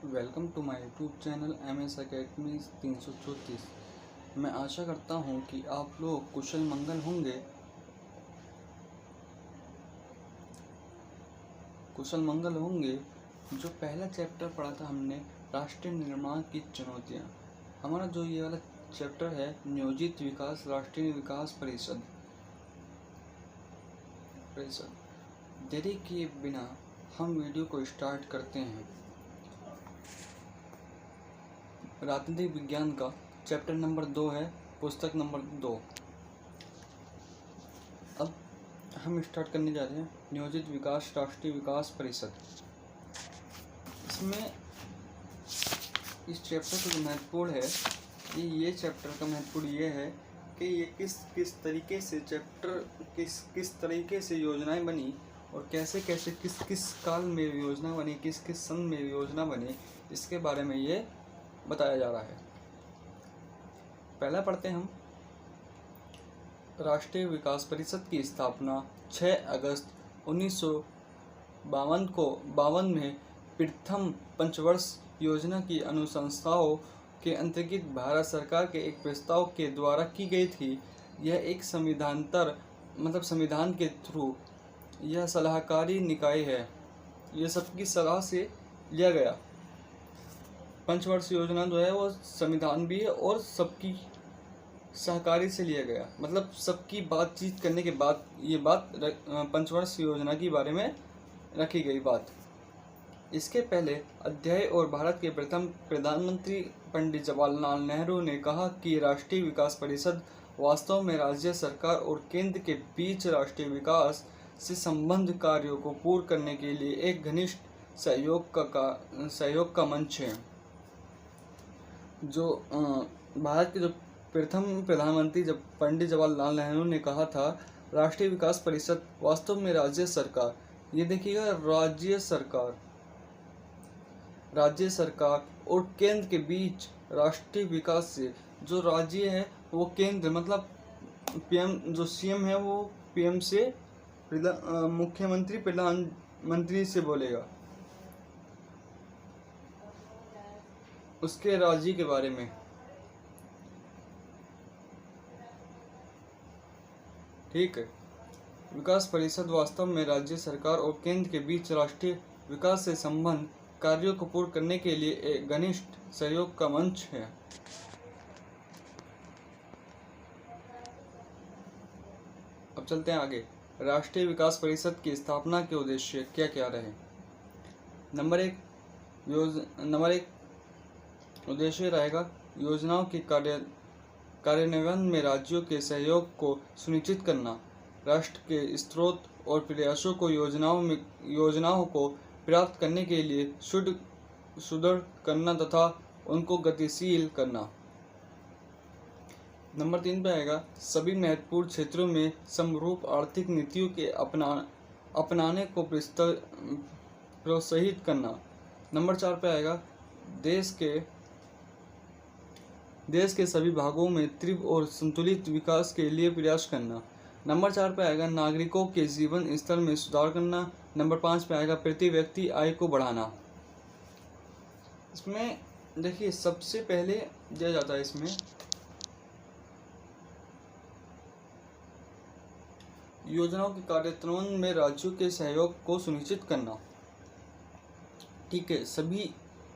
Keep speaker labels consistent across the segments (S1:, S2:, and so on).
S1: Welcome to my YouTube channel MS academy 334। मैं आशा करता हूं कि आप लोग कुशल मंगल होंगे। जो पहला चैप्टर पढ़ा था हमने, राष्ट्रीय निर्माण की चुनौतियां। हमारा जो ये वाला चैप्टर है, नियोजित विकास राष्ट्रीय विकास परिषद। देरी किए बिना हम वीडियो को स्टार्ट करते हैं। राजनीतिक विज्ञान का चैप्टर नंबर 2 है, पुस्तक नंबर 2। अब हम स्टार्ट करने जा रहे हैं नियोजित विकास राष्ट्रीय विकास परिषद। इसमें इस चैप्टर का जो महत्वपूर्ण है, ये चैप्टर का महत्वपूर्ण ये है कि ये किस तरीके से चैप्टर किस तरीके से योजनाएं बनी और कैसे किस काल में योजना बनी, किस सन में योजना बनी, इसके बारे में ये बताया जा रहा है। पहला पढ़ते हैं हम। राष्ट्रीय विकास परिषद की स्थापना 6 अगस्त 1952 में प्रथम पंचवर्ष योजना की अनुशंसाओं के अंतर्गत भारत सरकार के एक प्रस्ताव के द्वारा की गई थी। यह एक संविधान के थ्रू यह सलाहकारी निकाय है। यह सबकी सलाह से लिया गया। पंचवर्ष योजना जो है वो संविधान भी है और सबकी सहकारी से लिया गया, मतलब सबकी बातचीत करने के बाद ये बात पंचवर्ष योजना के बारे में रखी गई बात। इसके पहले अध्याय और भारत के प्रथम प्रधानमंत्री पंडित जवाहरलाल नेहरू ने कहा कि राष्ट्रीय विकास परिषद वास्तव में राज्य सरकार और केंद्र के बीच राष्ट्रीय विकास से संबंध कार्यों को पूर्ण करने के लिए एक घनिष्ठ सहयोग का मंच है। जो भारत के जो प्रथम प्रधानमंत्री जब पंडित जवाहरलाल नेहरू ने कहा था, राष्ट्रीय विकास परिषद वास्तव में राज्य सरकार, ये देखिएगा, राज्य सरकार और केंद्र के बीच राष्ट्रीय विकास से, जो राज्य है वो केंद्र मतलब पीएम, जो सीएम है वो पीएम से मुख्यमंत्री प्रधानमंत्री से बोलेगा उसके राज्य के बारे में। ठीक है। विकास परिषद वास्तव में राज्य सरकार और केंद्र के बीच राष्ट्रीय विकास से संबंध कार्यों को पूर्ण करने के लिए एक घनिष्ठ सहयोग का मंच है। अब चलते हैं आगे। राष्ट्रीय विकास परिषद की स्थापना के उद्देश्य क्या क्या रहे। नंबर एक उद्देश्य रहेगा योजनाओं के कार्यान्वयन में राज्यों के सहयोग को सुनिश्चित करना, राष्ट्र के स्रोत और प्रयासों को योजनाओं को प्राप्त करने के लिए सुदृढ़ करना तथा उनको गतिशील करना। नंबर 3 पे आएगा सभी महत्वपूर्ण क्षेत्रों में समरूप आर्थिक नीतियों के अपनाने को प्रोत्साहित करना। नंबर 4 पे आएगा देश के सभी भागों में तीव्र और संतुलित विकास के लिए प्रयास करना। नंबर 4 पे आएगा नागरिकों के जीवन स्तर में सुधार करना। नंबर 5 पे आएगा प्रति व्यक्ति आय को बढ़ाना। इसमें देखिए सबसे पहले दिया जाता है इसमें योजनाओं के कार्यान्वयन में राज्यों के सहयोग को सुनिश्चित करना। ठीक है, सभी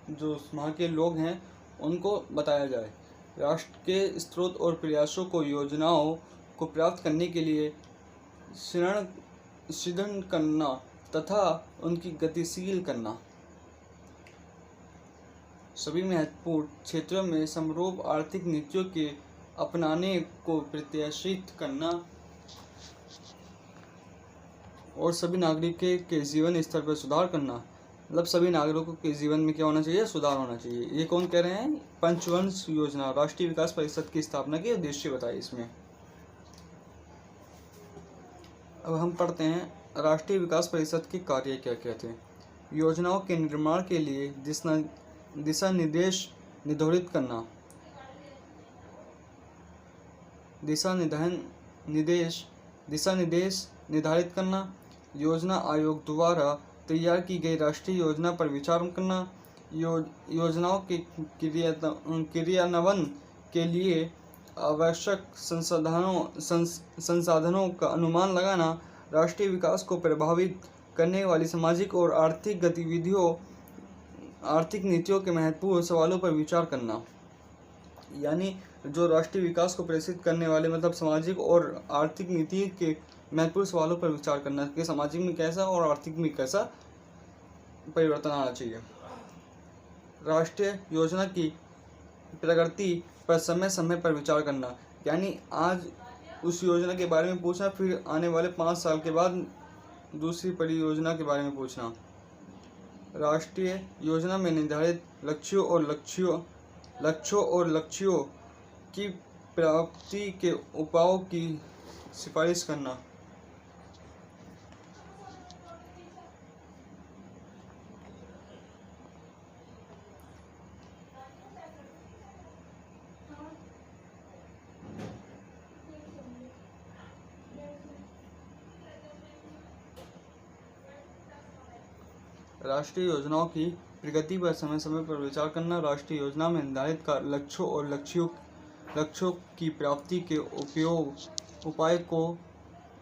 S1: जो वहाँ के लोग हैं उनको बताया जाए, राष्ट्र के स्रोत और प्रयासों को योजनाओं को प्राप्त करने के लिए सुदृढ़ करना तथा उनकी गतिशील करना। सभी महत्वपूर्ण क्षेत्रों में समरूप आर्थिक नीतियों के अपनाने को प्रोत्साहित करना और सभी नागरिकों के जीवन स्तर पर सुधार करना। मतलब सभी नागरिकों के जीवन में क्या होना चाहिए, सुधार होना चाहिए। ये कौन कह रहे हैं? पंचवर्ष योजना राष्ट्रीय विकास परिषद की स्थापना के उद्देश्य बताए इसमें। अब हम पढ़ते हैं राष्ट्रीय विकास परिषद के कार्य क्या क्या थे। योजनाओं के निर्माण के लिए दिशा निर्देश निर्धारित करना, दिशा निर्देश निर्धारित करना, योजना आयोग द्वारा तैयार की गई राष्ट्रीय योजना पर विचार करना, योजनाओं के क्रियान्वयन के लिए आवश्यक संसाधनों का अनुमान लगाना, राष्ट्रीय विकास को प्रभावित करने वाली सामाजिक और आर्थिक नीतियों के महत्वपूर्ण सवालों पर विचार करना। यानी जो राष्ट्रीय विकास को प्रेरित करने वाले मतलब सामाजिक और आर्थिक नीति के महत्वपूर्ण सवालों पर विचार करना कि सामाजिक में कैसा और आर्थिक में कैसा परिवर्तन आना चाहिए। राष्ट्रीय योजना की प्रगति पर समय समय पर विचार करना, यानी आज उस योजना के बारे में पूछना, फिर आने वाले 5 साल के बाद दूसरी परियोजना के बारे में पूछना। राष्ट्रीय योजना में निर्धारित लक्ष्यों और लक्ष्यों की प्राप्ति के उपायों की सिफारिश करना। राष्ट्रीय योजनाओं की प्रगति पर समय समय पर विचार करना। राष्ट्रीय योजना में निर्धारित लक्ष्यों और लक्ष्यों की प्राप्ति के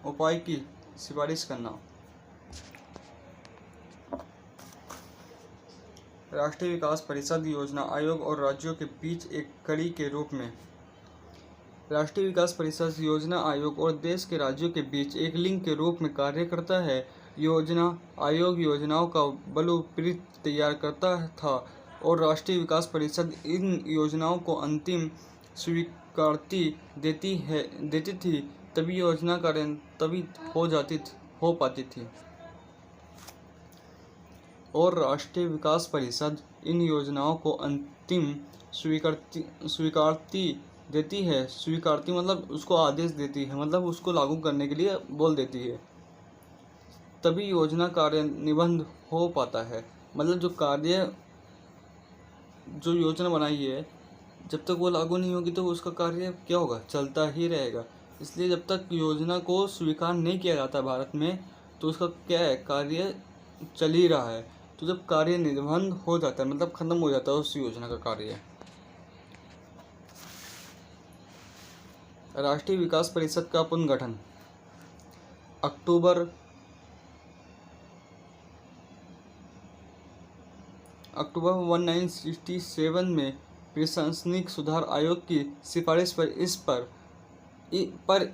S1: उपाय की सिफारिश करना। राष्ट्रीय विकास परिषद योजना आयोग और राज्यों के बीच एक कड़ी के रूप में। राष्ट्रीय विकास परिषद योजना आयोग और देश के राज्यों के बीच एक लिंक के रूप में कार्य करता है। योजना आयोग योजनाओं का ब्लूप्रिंट तैयार करता था और राष्ट्रीय विकास परिषद इन योजनाओं को अंतिम स्वीकृति देती थी, तभी योजना कार्यान्वित हो पाती थी। और राष्ट्रीय विकास परिषद इन योजनाओं को अंतिम स्वीकृति देती है। स्वीकृति मतलब उसको आदेश देती है, मतलब उसको लागू करने के लिए बोल देती है, तभी योजना कार्यान्वित हो पाता है। मतलब जो योजना बनाई है, जब तक वो लागू नहीं होगी तो उसका कार्य क्या होगा, चलता ही रहेगा। इसलिए जब तक योजना को स्वीकार नहीं किया जाता भारत में, तो उसका क्या है, कार्य चल ही रहा है। तो जब कार्य निबंध हो जाता है, मतलब खत्म हो जाता है उस योजना का कार्य। राष्ट्रीय विकास परिषद का पुनर्गठन अक्टूबर 1967 में प्रशासनिक सुधार आयोग की सिफारिश पर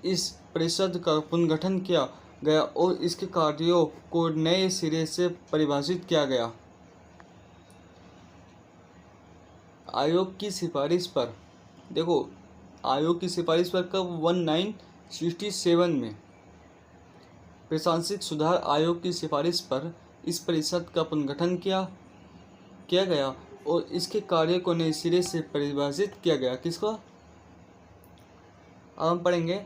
S1: इस परिषद का पुनर्गठन किया गया और इसके कार्यों को नए सिरे से परिभाषित किया गया। आयोग की सिफारिश पर देखो, आयोग की सिफारिश पर कब, 1967 में प्रशासनिक सुधार आयोग की सिफारिश पर इस परिषद का पुनर्गठन किया गया और इसके कार्य को नए सिरे से परिभाषित किया गया। किसको? अब हम पढ़ेंगे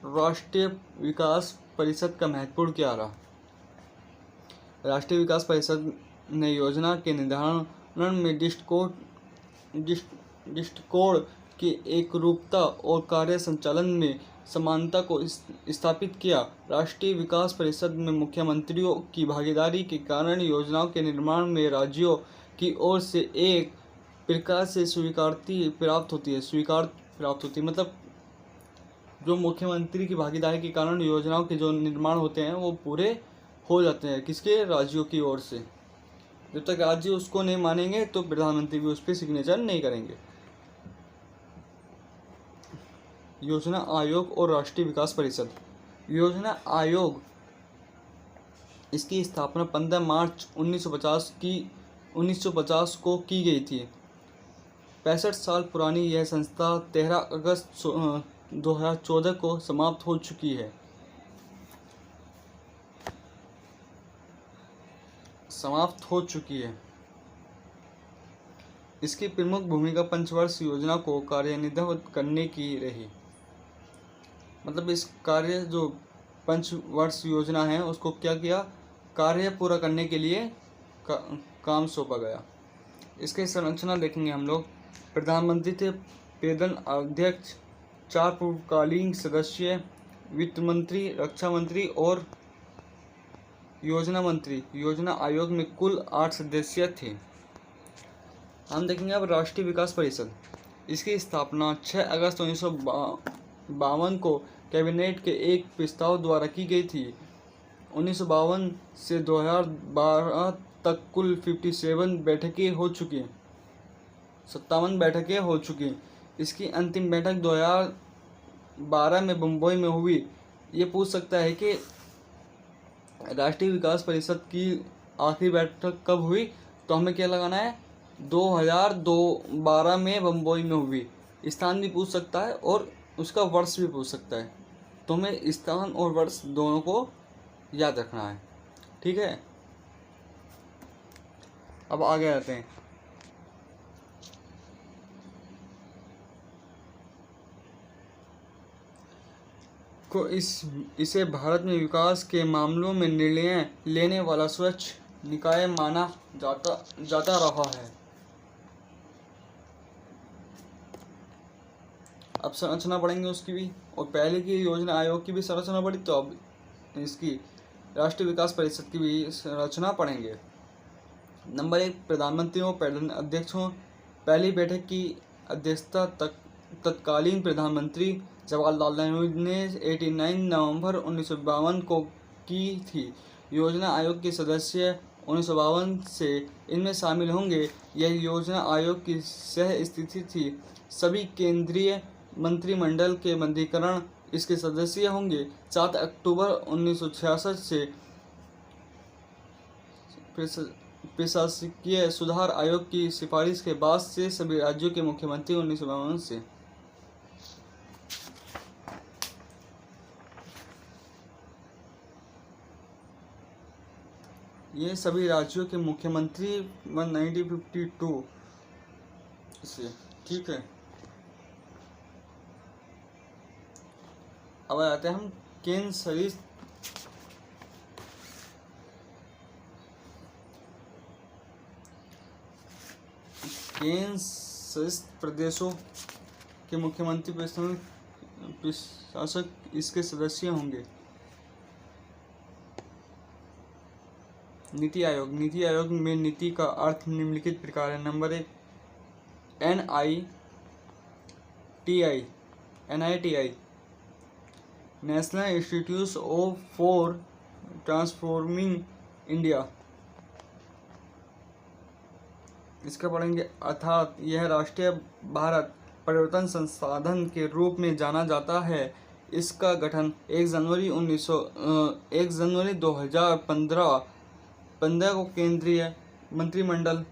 S1: राष्ट्रीय विकास परिषद का महत्वपूर्ण क्या रहा। राष्ट्रीय विकास परिषद ने योजना के निर्धारण में दृष्टिकोण की एकरूपता और कार्य संचालन में समानता को स्थापित किया। राष्ट्रीय विकास परिषद में मुख्यमंत्रियों की भागीदारी के कारण योजनाओं के निर्माण में राज्यों की ओर से एक प्रकार से स्वीकृति प्राप्त होती है। मतलब जो मुख्यमंत्री की भागीदारी के कारण योजनाओं के जो निर्माण होते हैं वो पूरे हो जाते हैं। किसके? राज्यों की ओर से। जब तक राज्य उसको नहीं मानेंगे तो प्रधानमंत्री भी उस पर सिग्नेचर नहीं करेंगे। योजना आयोग और राष्ट्रीय विकास परिषद। योजना आयोग, इसकी स्थापना 15 मार्च 1950 को की गई थी। 65 साल पुरानी यह संस्था 13 अगस्त 2014 को समाप्त हो चुकी है। इसकी प्रमुख भूमिका पंचवर्ष योजना को कार्यान्वित करने की रही। मतलब इस कार्य जो पंचवर्ष योजना है उसको क्या किया, कार्य पूरा करने के लिए काम सौंपा गया। इसकी संरचना देखेंगे हम लोग। प्रधानमंत्री थे, प्रधान अध्यक्ष, 4 पूर्णकालीन सदस्य, वित्त मंत्री, रक्षा मंत्री और योजना मंत्री। योजना आयोग में कुल 8 सदस्य थे। हम देखेंगे अब राष्ट्रीय विकास परिषद। इसकी स्थापना 6 अगस्त 1952 को कैबिनेट के एक प्रस्ताव द्वारा की गई थी। 1952 से 2012 तक कुल 57 बैठकें हो चुकी 57 बैठकें हो चुकी। इसकी अंतिम बैठक 2012 में बम्बई में हुई। ये पूछ सकता है कि राष्ट्रीय विकास परिषद की आखिरी बैठक कब हुई, तो हमें क्या लगाना है, 2012 में बम्बई में हुई। स्थान भी पूछ सकता है और उसका वर्ष भी पूछ सकता है, तो हमें स्थान और वर्ष दोनों को याद रखना है। ठीक है, अब आगे आते हैं। को इसे भारत में विकास के मामलों में निर्णय लेने वाला स्वच्छ निकाय माना जाता रहा है। अब संरचना पढ़ेंगे उसकी भी, और पहले की योजना आयोग की भी संरचना पढ़ी, तो अब इसकी राष्ट्रीय विकास परिषद की भी संरचना पढ़ेंगे। नंबर 1, प्रधानमंत्री और प्रधान अध्यक्षों। पहली बैठक की अध्यक्षता तत्कालीन प्रधानमंत्री जवाहरलाल नेहरू ने 89 नवंबर 1952 को की थी। योजना आयोग के सदस्य 1952 से इनमें शामिल होंगे। यह योजना आयोग की सह स्थिति थी। सभी केंद्रीय मंत्रिमंडल के मंत्रीकरण इसके सदस्य होंगे। 7 अक्टूबर 1966 से प्रशासकीय सुधार आयोग की सिफारिश के बाद से सभी राज्यों के मुख्यमंत्री 1952 से। ये सभी राज्यों के मुख्यमंत्री 1952 से। ठीक है, अब आते हैं हम केंद्र शासित प्रदेशों के मुख्यमंत्री प्रशासक इसके सदस्य होंगे। नीति आयोग। नीति आयोग में नीति का अर्थ निम्नलिखित प्रकार है। Number 1, NITI national institute for transforming India. इसका पढ़ेंगे, अर्थात यह राष्ट्रीय भारत परिवर्तन संसाधन के रूप में जाना जाता है। इसका गठन 1 जनवरी 2015 को केंद्रीय मंत्रिमंडल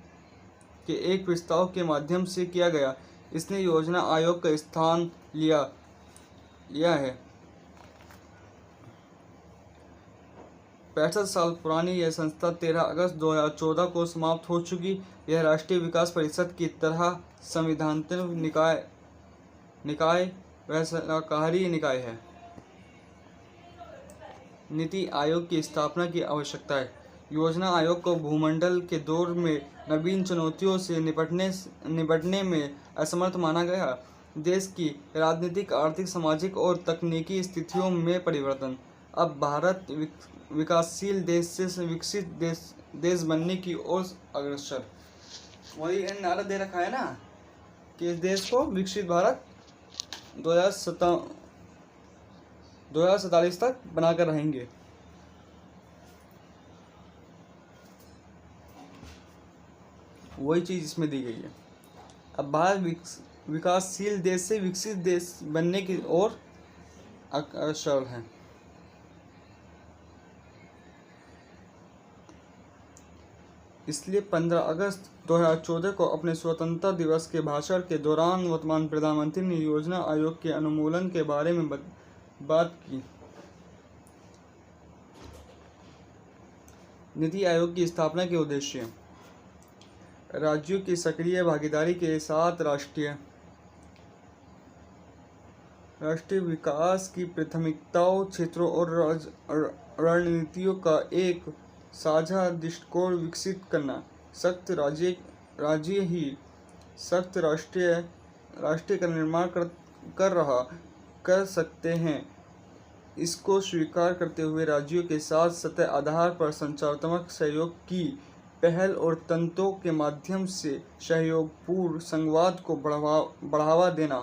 S1: के एक प्रस्ताव के माध्यम से किया गया। इसने योजना आयोग का स्थान लिया है। 65 साल पुरानी यह संस्था 13 अगस्त 2014 को समाप्त हो चुकी। यह राष्ट्रीय विकास परिषद की तरह संवैधानिक निकाय व सरकारी निकाय है। नीति आयोग की स्थापना की आवश्यकता है। योजना आयोग को भूमंडल के दौर में नवीन चुनौतियों से निपटने में असमर्थ माना गया। देश की राजनीतिक, आर्थिक, सामाजिक और तकनीकी स्थितियों में परिवर्तन। अब भारत विकासशील देश से विकसित देश बनने की ओर अग्रसर। वही नारा दे रखा है ना कि इस देश को विकसित भारत 2047 तक बनाकर रहेंगे। वही चीज़ इसमें दी गई है। अब भारत विकासशील देश से विकसित देश बनने की ओर अग्रसर है। इसलिए 15 अगस्त 2014 को अपने स्वतंत्रता दिवस के भाषण के दौरान वर्तमान प्रधानमंत्री ने योजना आयोग के अनुमोदन के बारे में बात की। नीति आयोग की स्थापना के उद्देश्य। राज्यों की सक्रिय भागीदारी के साथ राष्ट्रीय विकास की प्राथमिकताओं, क्षेत्रों और रणनीतियों का एक साझा दृष्टिकोण विकसित करना। सख्त राज्य ही सख्त राष्ट्र का निर्माण कर सकते हैं। इसको स्वीकार करते हुए राज्यों के साथ सतत आधार पर संरचनात्मक सहयोग की पहल और तंत्रों के माध्यम से सहयोगपूर्ण संवाद को बढ़ावा देना।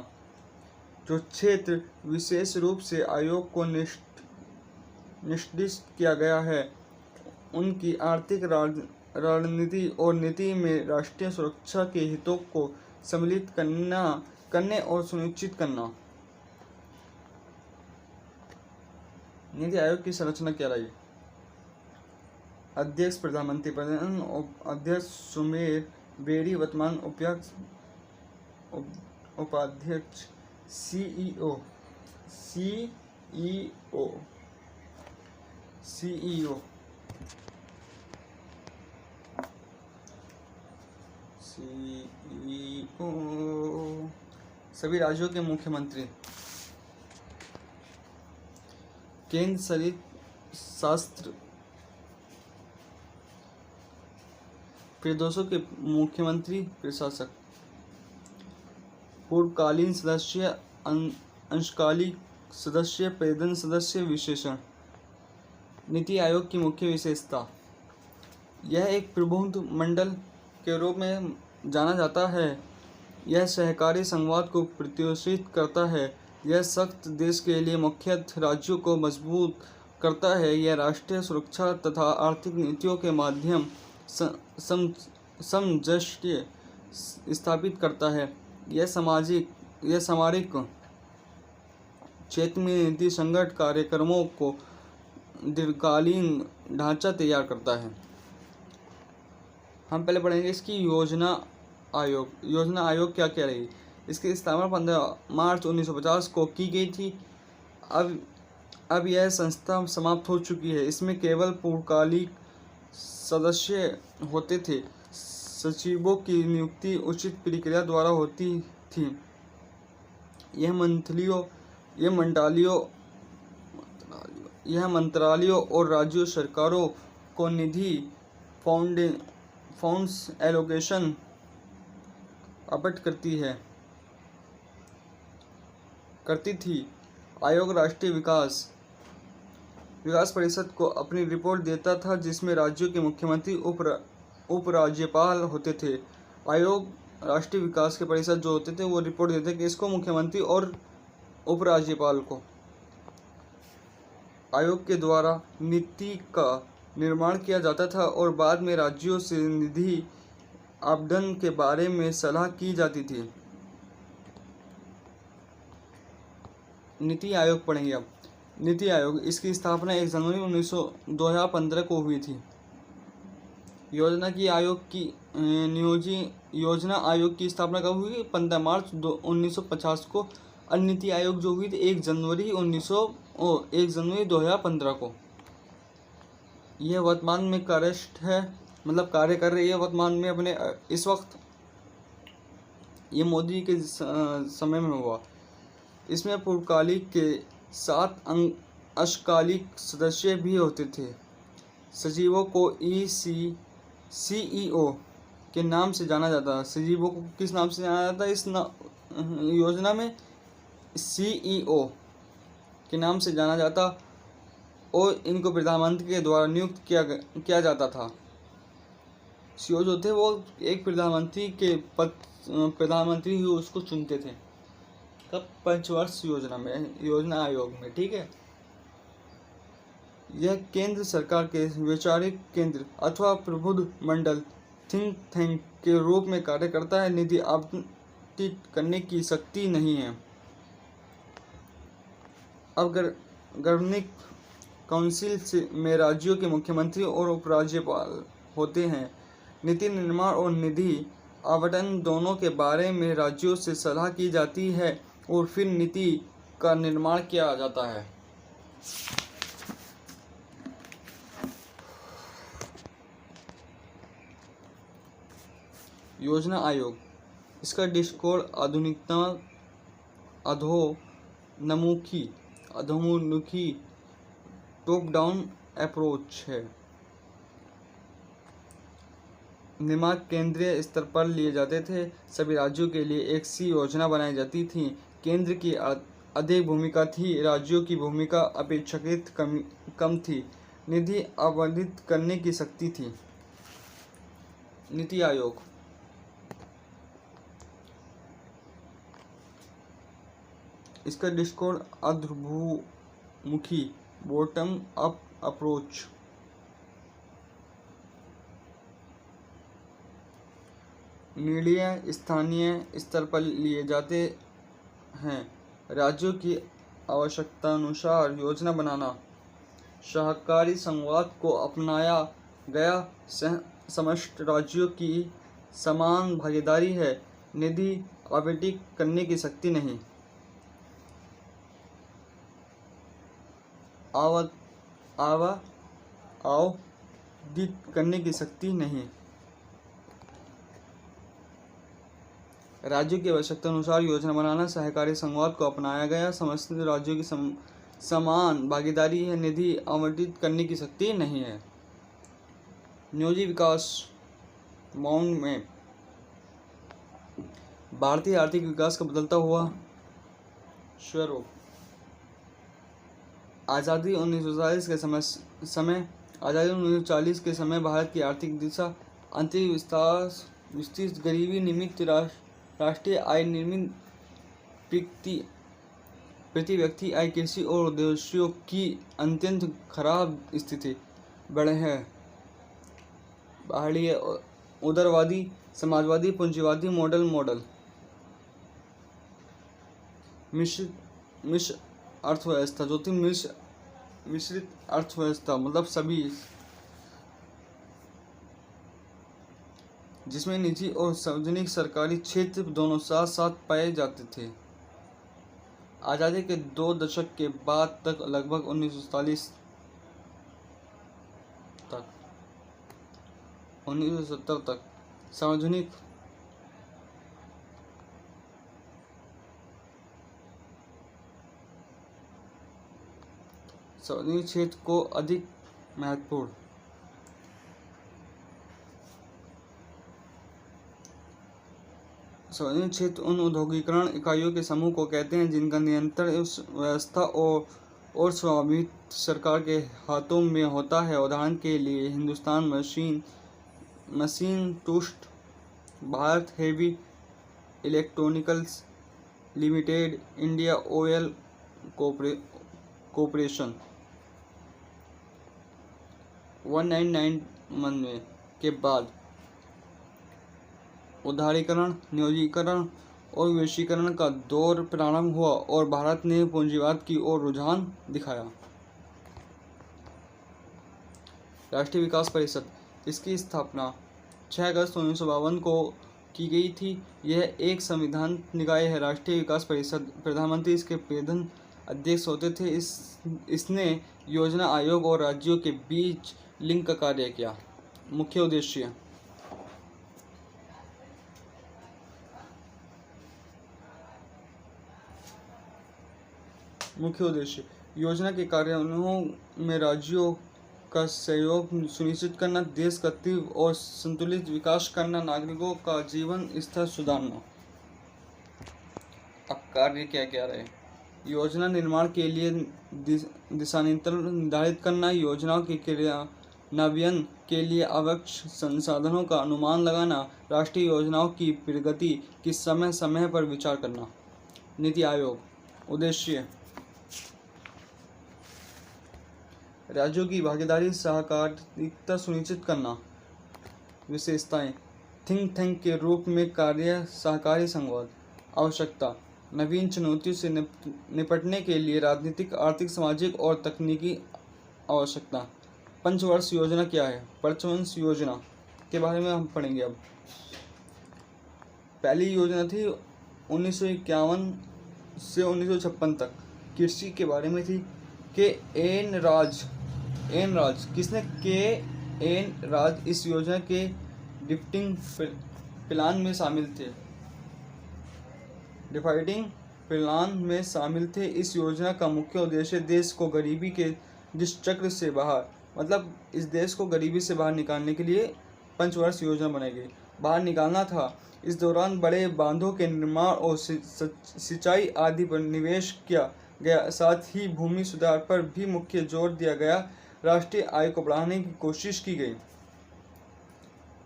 S1: जो क्षेत्र विशेष रूप से आयोग को निर्दिष्ट किया गया है, उनकी आर्थिक रणनीति और नीति में राष्ट्रीय सुरक्षा के हितों को सम्मिलित करने और सुनिश्चित करना। नीति आयोग की संरचना क्या रही? अध्यक्ष प्रधानमंत्री, प्रधान अध्यक्ष सुमेर बेरी, वर्तमान उपाध्यक्ष सीईओ सभी राज्यों के मुख्यमंत्री, केंद्र शासित प्रदेशों के मुख्यमंत्री प्रशासक, पूर्वकालीन सदस्य, अंशकालिक सदस्य, पेदन सदस्य, विशेषण। नीति आयोग की मुख्य विशेषता: यह एक प्रबुद्ध मंडल के रूप में जाना जाता है। यह सहकारी संवाद को प्रोत्साहित करता है। यह सख्त देश के लिए मुख्यतः राज्यों को मजबूत करता है। यह राष्ट्रीय सुरक्षा तथा आर्थिक नीतियों के माध्यम सामंजस्य स्थापित करता है। यह सामरिक क्षेत्र में नीति संगत कार्यक्रमों को दीर्घकालीन ढांचा तैयार करता है। हम पहले पढ़ेंगे इसकी योजना आयोग। योजना आयोग क्या कह रही? इसकी स्थापना 15 मार्च 1950 को की गई थी। अब यह संस्था समाप्त हो चुकी है। इसमें केवल पूर्णकालिक सदस्य होते थे। सचिवों की नियुक्ति उचित प्रक्रिया द्वारा होती थी। यह मंत्रालयों और राज्य सरकारों को निधि, फंड्स एलोकेशन आवंटित करती थी। आयोग राष्ट्रीय विकास परिषद को अपनी रिपोर्ट देता था, जिसमें राज्यों के मुख्यमंत्री उपराज्यपाल होते थे। आयोग राष्ट्रीय विकास के परिषद जो होते थे वो रिपोर्ट देते कि इसको मुख्यमंत्री और उपराज्यपाल को। आयोग के द्वारा नीति का निर्माण किया जाता था और बाद में राज्यों से निधि आवंटन के बारे में सलाह की जाती थी। नीति आयोग पढ़ेंगे अब। नीति आयोग, इसकी स्थापना 1 जनवरी 2015 को हुई थी। योजना आयोग की स्थापना कब हुई? 15 मार्च 1950 को। और नीति आयोग जो हुई थी 1 जनवरी 2015 को। यह वर्तमान में कार्यस्थ है, मतलब कार्य कर रही है वर्तमान में अपने इस वक्त। ये मोदी के समय में हुआ। इसमें पूर्वकालिक के 7 अंशकालिक सदस्य भी होते थे। सचिवों को सीईओ के नाम से जाना जाता है। सचिवों को किस नाम से जाना जाता है? इस योजना में सीईओ के नाम से जाना जाता और इनको प्रधानमंत्री के द्वारा नियुक्त किया जाता था। सीईओ जो थे वो एक प्रधानमंत्री के पद, प्रधानमंत्री ही उसको चुनते थे। कब? पंचवर्ष योजना आयोग में। ठीक है। यह केंद्र सरकार के वैचारिक केंद्र अथवा प्रबुद्ध मंडल, थिंक टैंक के रूप में कार्य करता है। निधि आवंटित करने की शक्ति नहीं है। अब गवर्निंग काउंसिल में राज्यों के मुख्यमंत्री और उपराज्यपाल होते हैं। नीति निर्माण और निधि आवंटन दोनों के बारे में राज्यों से सलाह की जाती है और फिर नीति का निर्माण किया जाता है। योजना आयोग, इसका दृष्टिकोण आधुनिकता, अधोमुखी टॉप डाउन अप्रोच है। दिमाग केंद्रीय स्तर पर लिए जाते थे। सभी राज्यों के लिए एक सी योजना बनाई जाती थी। केंद्र की अधिक भूमिका थी, राज्यों की भूमिका अपेक्षाकृत कम थी। निधि आवंटित करने की शक्ति थी। नीति आयोग। इसका दृष्टिकोण अधोमुखी बॉटम अप अप्रोच। निर्णय स्थानीय स्तर पर लिए जाते हैं। राज्यों की आवश्यकतानुसार योजना बनाना। सहकारी संघवाद को अपनाया गया समस्त राज्यों की समान भागीदारी है। निधि आवंटित करने की शक्ति नहीं। आवंटित करने की शक्ति नहीं। राज्यों की आवश्यकता अनुसार योजना बनाना। सहकारी संघवाद को अपनाया गया समस्त राज्यों की समान भागीदारी है। निधि आवंटित करने की शक्ति नहीं है। नियोजित विकास माउंट में भारतीय आर्थिक विकास का बदलता हुआ स्वरूप। आज़ादी 1940 के समय भारत की आर्थिक दिशा आंतरिक विस्तृत गरीबी निमित्त राष्ट्रीय आय निर्मित प्रति व्यक्ति आय कृषि और उद्देश्यों की अत्यंत खराब स्थिति बढ़े है। बाहरी उदारवादी समाजवादी पूंजीवादी मॉडल मिश्र अर्थव्यवस्था जो थी मिश्रित अर्थव्यवस्था मतलब सभी जिसमें निजी और सार्वजनिक सरकारी क्षेत्र दोनों साथ साथ पाए जाते थे। आज़ादी के 2 दशक के बाद तक लगभग 1970 तक सार्वजनिक क्षेत्र को अधिक महत्वपूर्ण सार्वजनिक क्षेत्र उन औद्योगिकरण इकाइयों के समूह को कहते हैं जिनका नियंत्रण उस व्यवस्था और स्वामित्व सरकार के हाथों में होता है। उदाहरण के लिए Hindustan machine tools, Bharat heavy electricals limited, India oil corporation. 1991 के बाद उदारीकरण, नियोजीकरण और वैश्वीकरण का दौर प्रारंभ हुआ और भारत ने पूंजीवाद की ओर रुझान दिखाया। राष्ट्रीय विकास परिषद, इसकी स्थापना 6 अगस्त 1952 को की गई थी। यह एक संवैधानिक निकाय है। राष्ट्रीय विकास परिषद प्रधानमंत्री इसके प्रधान अध्यक्ष होते थे। इसने योजना आयोग और राज्यों के बीच लिंक का कार्य किया। मुख्य उद्देश्य योजना के कार्यान्वयन में राज्यों का सहयोग सुनिश्चित करना, देश का तीव्र और संतुलित विकास करना, नागरिकों का जीवन स्तर सुधारना। अब कार्य क्या क्या रहे? योजना निर्माण के लिए निर्धारित करना, योजनाओं की क्रियान्वयन के लिए आवश्यक संसाधनों का अनुमान लगाना, राष्ट्रीय योजनाओं की प्रगति की समय समय पर विचार करना। नीति आयोग उद्देश्य राज्यों की भागीदारी सहकारिता सुनिश्चित करना। विशेषताएं थिंक टैंक के रूप में कार्य सहकारी संघवाद। आवश्यकता नवीन चुनौतियों से निपटने के लिए राजनीतिक, आर्थिक, सामाजिक और तकनीकी आवश्यकता। पंचवर्ष योजना क्या है? पंचवर्ष योजना के बारे में हम पढ़ेंगे। अब पहली योजना थी 1951 से 1956 तक, कृषि के बारे में थी। एन राज किसने? एन राज इस योजना के डिफाइडिंग प्लान में शामिल थे। इस योजना का मुख्य उद्देश्य देश को गरीबी के दुष्चक्र से इस देश को गरीबी से बाहर निकालने के लिए पंचवर्ष योजना बनाई गई। बाहर निकालना था। इस दौरान बड़े बांधों के निर्माण और सिंचाई आदि पर निवेश किया गया। साथ ही भूमि सुधार पर भी मुख्य जोर दिया गया। राष्ट्रीय आय को बढ़ाने की कोशिश की गई।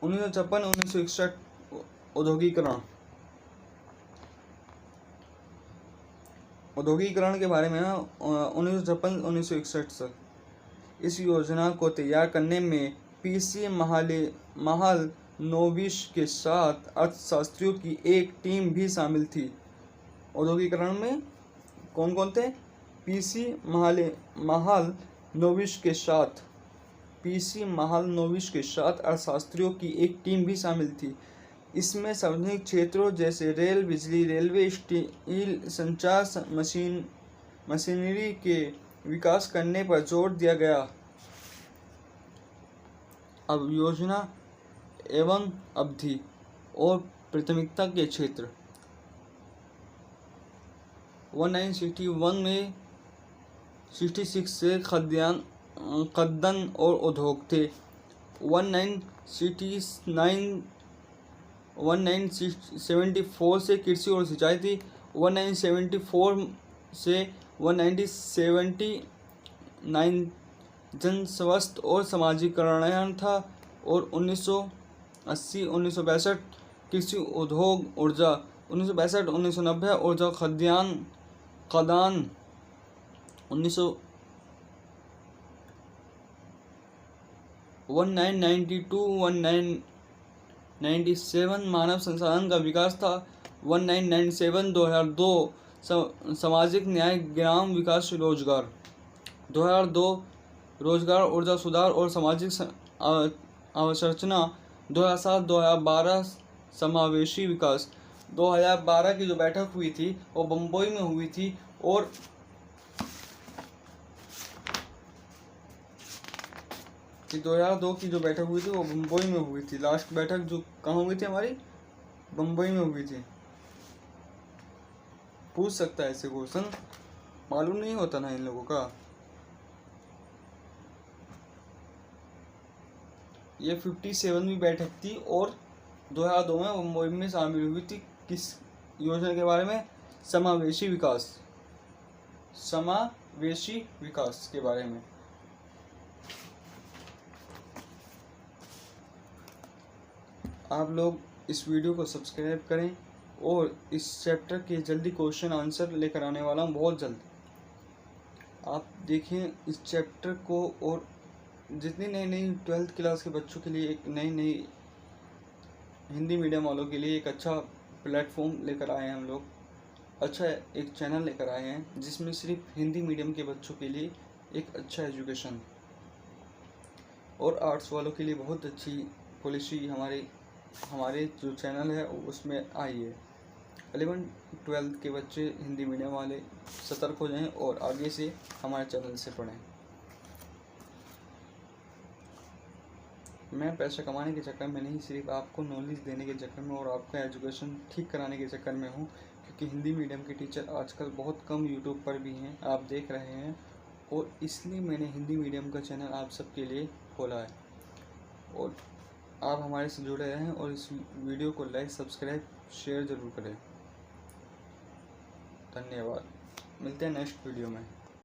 S1: 1956-1961 औद्योगिकरण के बारे में 1956-1961 तक। इस योजना को तैयार करने में पीसी महालनोबिस के साथ अर्थशास्त्रियों की एक टीम भी शामिल थी। औद्योगिकरण में कौन कौन थे? पीसी महालनोबिस के साथ अर्थशास्त्रियों की एक टीम भी शामिल थी। इसमें सार्वजनिक क्षेत्रों जैसे रेल, बिजली, रेलवे, स्टील, संचार, मशीनरी के विकास करने पर जोर दिया गया। अब योजना एवं अवधि और प्राथमिकता के क्षेत्र। 1961 में 66 से खाद्यान्न और उद्योग थे। 1974 से कृषि और सिंचाई थी। 1974 से 1979 जन स्वास्थ्य और सामाजिक कल्याण था। और 1980-1962 कृषि, उद्योग, ऊर्जा। 1962-1990 ऊर्जा, खाद्यान्न। 1992-1997 मानव संसाधन का विकास था। 1997-2002 सामाजिक न्याय, ग्राम विकास, रोजगार। 2002 रोजगार, ऊर्जा सुधार और सामाजिक अवसंरचना। 2007-2012 समावेशी विकास। 2012 की जो बैठक हुई थी वो बम्बई में हुई थी। और कि 2002 की जो बैठक हुई थी वो बम्बई में हुई थी। लास्ट बैठक जो कहाँ हुई थी हमारी? बम्बई में हुई थी। पूछ सकता है ऐसे क्वेश्चन, मालूम नहीं होता ना इन लोगों का। ये 57वीं बैठक थी और 2002 में मुंबई में शामिल हुई थी। किस योजना के बारे में? समावेशी विकास के बारे में। आप लोग इस वीडियो को सब्सक्राइब करें और इस चैप्टर के जल्दी क्वेश्चन आंसर लेकर आने वाला हूँ बहुत जल्द। आप देखें इस चैप्टर को। और जितनी नई 12th क्लास के बच्चों के लिए एक नई हिंदी मीडियम वालों के लिए एक अच्छा प्लेटफॉर्म लेकर आए हैं हम लोग। अच्छा एक चैनल लेकर आए हैं जिसमें सिर्फ हिंदी मीडियम के बच्चों के लिए एक अच्छा एजुकेशन, और आर्ट्स वालों के लिए बहुत अच्छी पॉलिसी हमारे जो चैनल है उसमें आई है। 11-12 के बच्चे हिंदी मीडियम वाले सतर्क हो जाएं और आगे से हमारे चैनल से पढ़ें। मैं पैसा कमाने के चक्कर में नहीं, सिर्फ आपको नॉलेज देने के चक्कर में और आपका एजुकेशन ठीक कराने के चक्कर में हूँ। क्योंकि हिंदी मीडियम के टीचर आजकल बहुत कम यूट्यूब पर भी हैं, आप देख रहे हैं। और इसलिए मैंने हिंदी मीडियम का चैनल आप सबके लिए खोला है। और आप हमारे से जुड़े रहें और इस वीडियो को लाइक, सब्सक्राइब, शेयर ज़रूर करें। धन्यवाद। मिलते हैं नेक्स्ट वीडियो में।